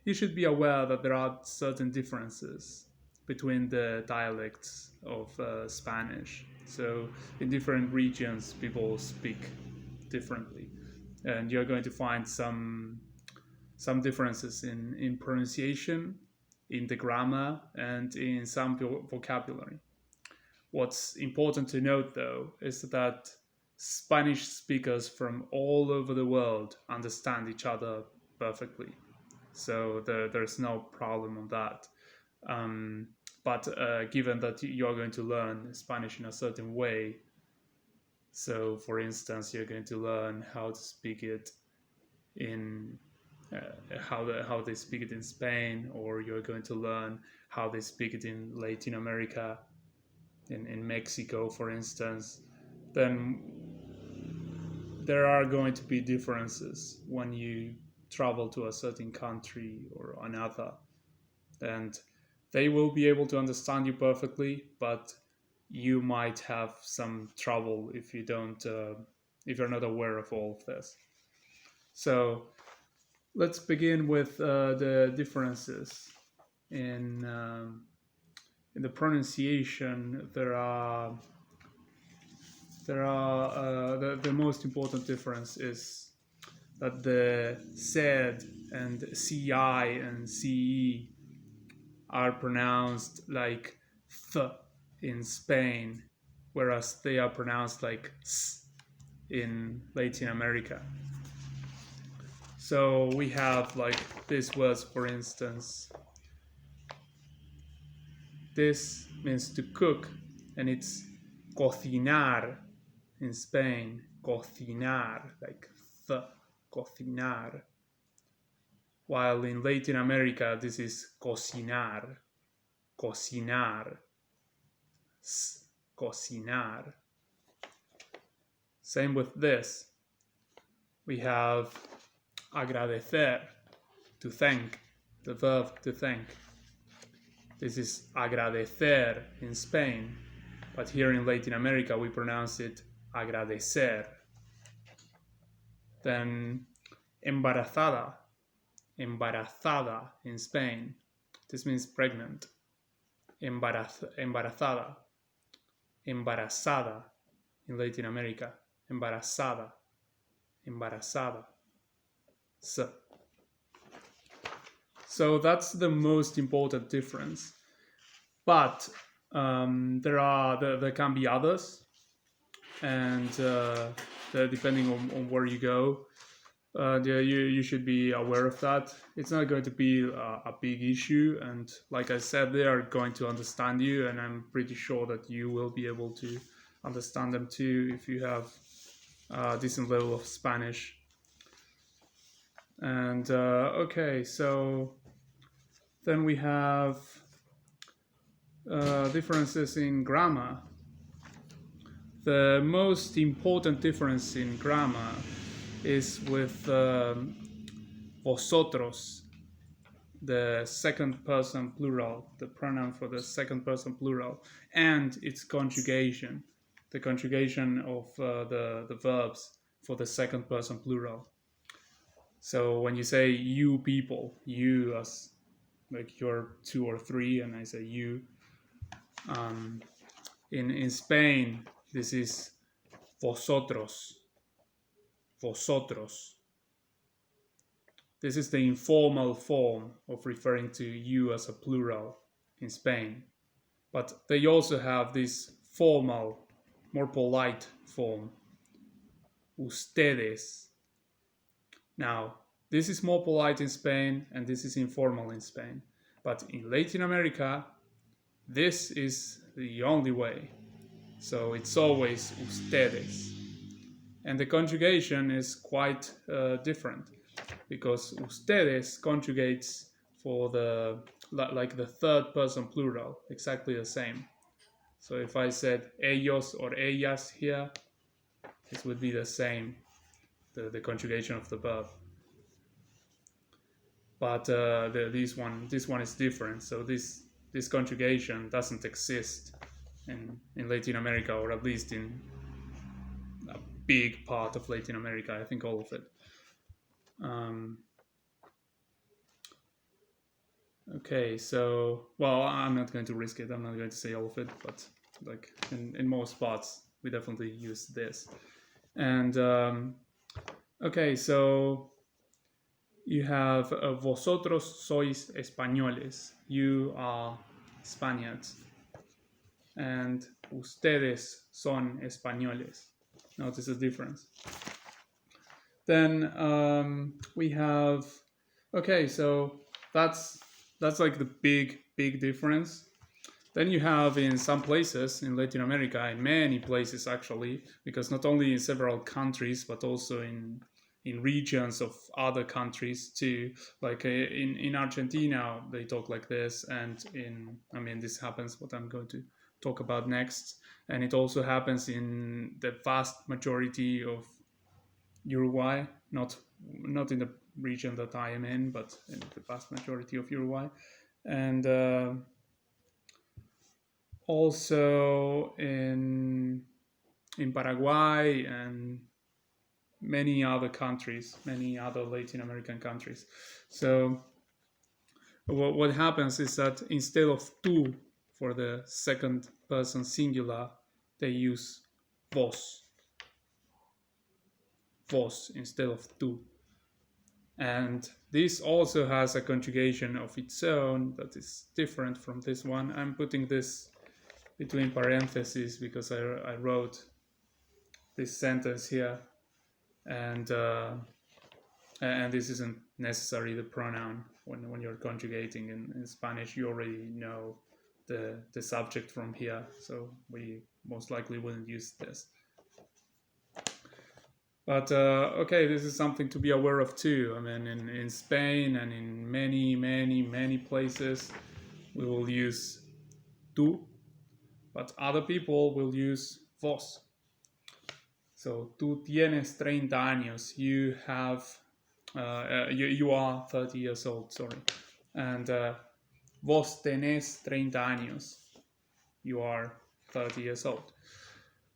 you should be aware that there are certain differences between the dialects of Spanish. So in different regions, people speak differently, and you're going to find some differences in pronunciation, in the grammar, and in some vocabulary. What's important to note, though, is that Spanish speakers from all over the world understand each other perfectly. So there's no problem on that. Um, but given that you're going to learn Spanish in a certain way, so for instance, you're going to learn how to speak it in how they speak it in Spain, or you're going to learn how they speak it in Latin America, in Mexico, for instance, then there are going to be differences when you travel to a certain country or another. And they will be able to understand you perfectly, but you might have some trouble if you don't, if you're not aware of all of this. So let's begin with the differences in the pronunciation. The most important difference is that the Z and CI and CE are pronounced like th in Spain, whereas they are pronounced like s in Latin America. So we have like these words, for instance. This means to cook, and it's cocinar in Spain. Cocinar, like th, cocinar. While in Latin America, this is cocinar, cocinar, cocinar. Same with this. We have agradecer, to thank, the verb to thank. This is agradecer in Spain, but here in Latin America we pronounce it agradecer. Then embarazada, embarazada in Spain. This means pregnant. Embarazada, embarazada in Latin America. Embarazada, embarazada. So that's the most important difference. But there can be others, and depending on where you go, you should be aware of that. It's not going to be a big issue, and like I said, they are going to understand you, and I'm pretty sure that you will be able to understand them too if you have a decent level of Spanish. And okay, so then we have differences in grammar. The most important difference in grammar is with vosotros, the second person plural, the pronoun for the second person plural, and its conjugation, the conjugation of the verbs for the second person plural. So when you say you people, you as like you're two or three, and I say you. In Spain, this is vosotros, vosotros. This is the informal form of referring to you as a plural in Spain. But they also have this formal, more polite form, ustedes. Now, this is more polite in Spain, and this is informal in Spain. But in Latin America, this is the only way. So it's always ustedes. And the conjugation is quite different, because ustedes conjugates for the third person plural, exactly the same. So if I said ellos or ellas here, this would be the same, the conjugation of the verb. But this one is different. So this conjugation doesn't exist in Latin America, or at least in a big part of Latin America. I think all of it. Okay, so well, I'm not going to risk it. I'm not going to say all of it, but like in most spots, we definitely use this. And okay, so you have vosotros sois españoles. You are Spaniards, and ustedes son españoles. Notice the difference. Then we have okay, so that's like the big difference. Then you have in some places in Latin America, in many places actually, because not only in several countries but also in regions of other countries too. Like in Argentina, they talk like this, and in I mean this happens. What I'm going to talk about next, and it also happens in the vast majority of Uruguay, not in the region that I am in, but in the vast majority of Uruguay, and also in Paraguay and many other countries, many other Latin American countries. So what happens is that instead of tú for the second person singular, they use vos, vos instead of tú. And this also has a conjugation of its own that is different from this one. I'm putting this between parentheses because I wrote this sentence here, and this isn't necessarily the pronoun when you're conjugating in Spanish. You already know the subject from here, so we most likely wouldn't use this. But okay, this is something to be aware of too. I mean, in Spain and in many places, we will use tú, but other people will use vos. So tú tienes 30 años. You have, you are 30 years old. Sorry, and vos tenés 30 años. You are 30 years old.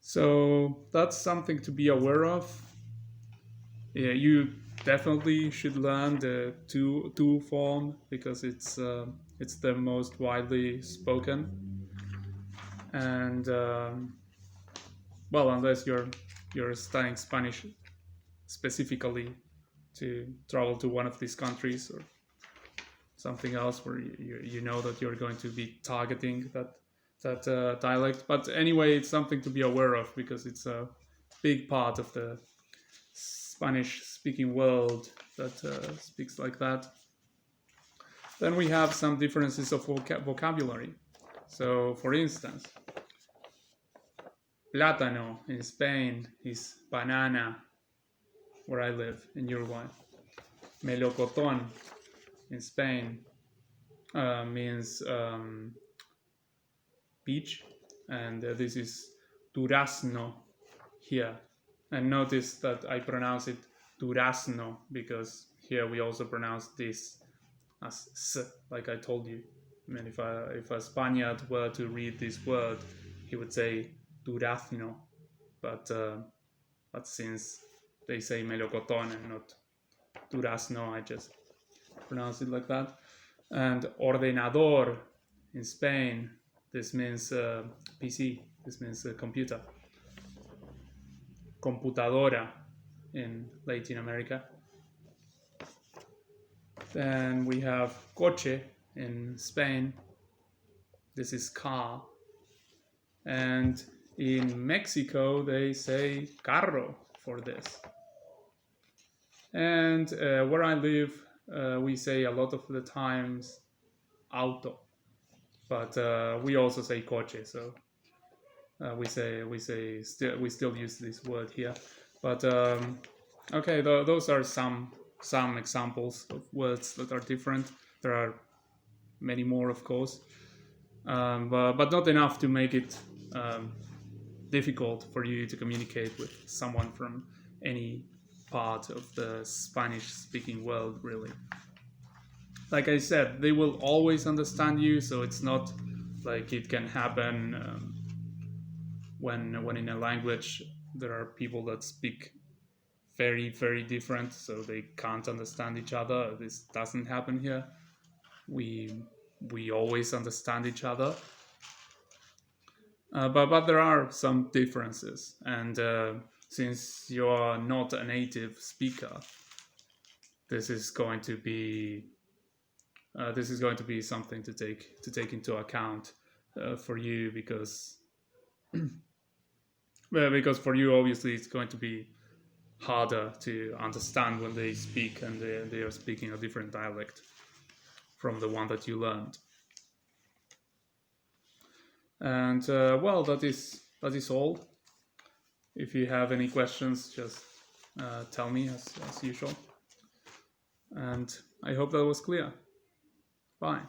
So that's something to be aware of. Yeah, you definitely should learn the two form because it's the most widely spoken, and well, unless you're studying Spanish specifically to travel to one of these countries or something else where you know that you're going to be targeting that dialect. But anyway, it's something to be aware of because it's a big part of the Spanish speaking world that speaks like that. Then we have some differences of vocabulary. So, for instance, plátano in Spain is banana, where I live in Uruguay. Melocotón in Spain means peach, and this is durazno here. And notice that I pronounce it durazno because here we also pronounce this as s, like I told you. I mean, if a Spaniard were to read this word, he would say durazno, but since they say melocotón and not durazno, I just pronounce it like that. And ordenador in Spain, this means PC. This means computer. Computadora in Latin America. Then we have coche in Spain. This is car. And in Mexico, they say carro for this. And where I live, we say a lot of the times auto, but we also say coche. So we still use this word here. But okay, those are some examples of words that are different. There are many more, of course, but not enough to make it difficult for you to communicate with someone from any part of the Spanish-speaking world, really. Like I said, they will always understand you, so it's not like it can happen when in a language there are people that speak very different, so they can't understand each other. This doesn't happen here. we always understand each other. But there are some differences, and since you are not a native speaker, this is going to be something to take into account for you, because because for you obviously it's going to be harder to understand when they speak, and they are speaking a different dialect from the one that you learned. And well, that is all. If you have any questions, just tell me as usual. And I hope that was clear. Bye.